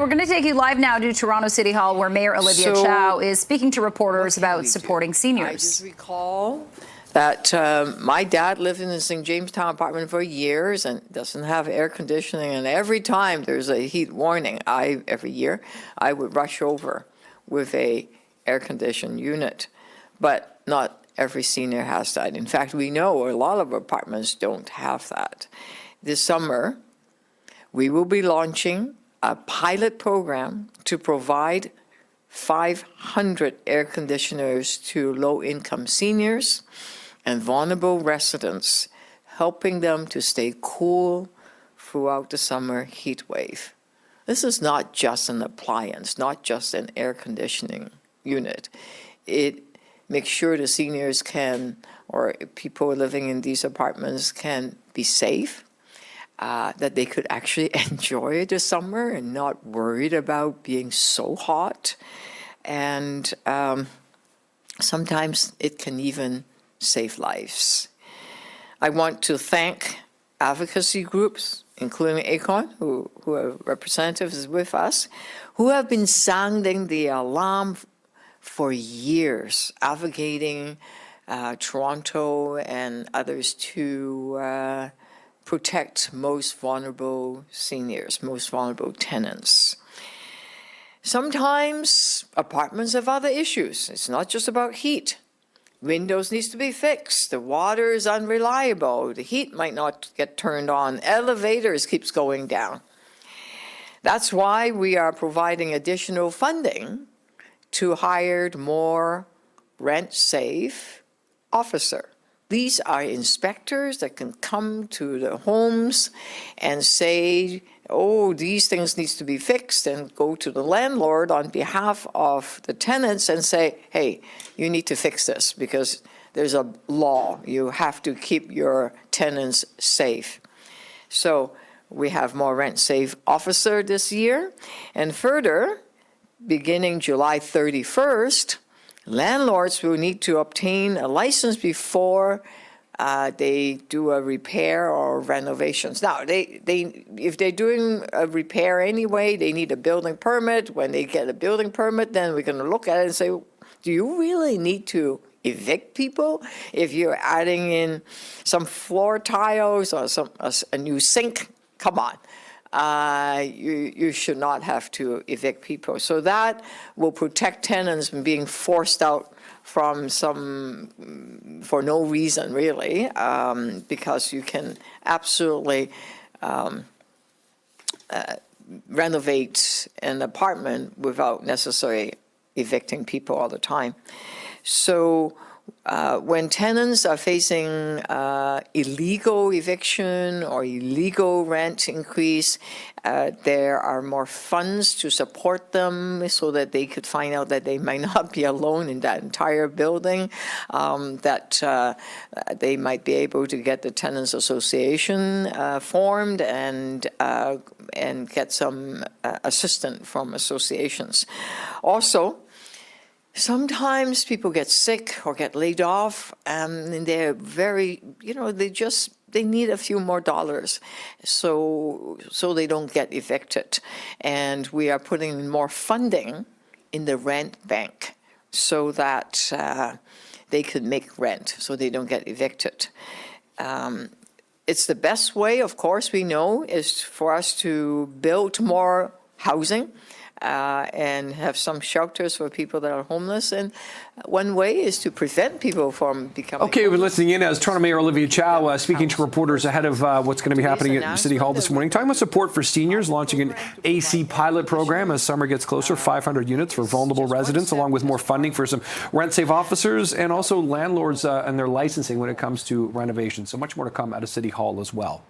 we're going to take you live now to Toronto City Hall, where Mayor Olivia Chow is speaking to reporters about supporting seniors. I just recall that my dad lived in the St. Jamestown apartment for years and doesn't have air conditioning. And every time there's a heat warning, every year, I would rush over with a air-conditioned unit. But not every senior has that. In fact, we know a lot of apartments don't have that. This summer, we will be launching a pilot program to provide 500 air conditioners to low-income seniors and vulnerable residents, helping them to stay cool throughout the summer heat wave. This is not just an appliance, not just an air conditioning unit. It makes sure the seniors can, or people living in these apartments can be safe, that they could actually enjoy the summer and not worried about being so hot. And sometimes it can even save lives. I want to thank advocacy groups, including ACON, who are representatives with us, who have been sounding the alarm for years, advocating Toronto and others to protect most vulnerable seniors, most vulnerable tenants. Sometimes apartments have other issues. It's not just about heat. Windows needs to be fixed. The water is unreliable. The heat might not get turned on. Elevators keeps going down. That's why we are providing additional funding to hire more rent-safe officers. These are inspectors that can come to the homes and say, oh, these things need to be fixed, and go to the landlord on behalf of the tenants and say, hey, you need to fix this because there's a law. You have to keep your tenants safe. So we have more rent-safe officer this year. And further, beginning July 31st, landlords will need to obtain a license before they do a repair or renovations. Now, if they're doing a repair anyway, they need a building permit. When they get a building permit, then we're going to look at it and say, do you really need to evict people if you're adding in some floor tiles or a new sink? Come on. You should not have to evict people. So that will protect tenants from being forced out from for no reason, really, because you can absolutely renovate an apartment without necessarily evicting people all the time. So when tenants are facing illegal eviction or illegal rent increase, there are more funds to support them so that they could find out that they might not be alone in that entire building, that they might be able to get the tenants association formed and get some assistance from associations. Also, sometimes people get sick or get laid off, and they're very, they need a few more dollars so they don't get evicted. And we are putting in more funding in the rent bank so that they could make rent so they don't get evicted. It's the best way, of course, we know, is for us to build more housing and have some shelters for people that are homeless. And one way is to prevent people from becoming Okay, we're listening in as Toronto Mayor Olivia Chow speaking to reporters ahead of what's going to be happening at City Hall this morning. Talking about support for seniors, launching an AC pilot program as summer gets closer, 500 units for vulnerable residents, along with more funding for some rent-safe officers and also landlords and their licensing when it comes to renovations. So much more to come out of City Hall as well.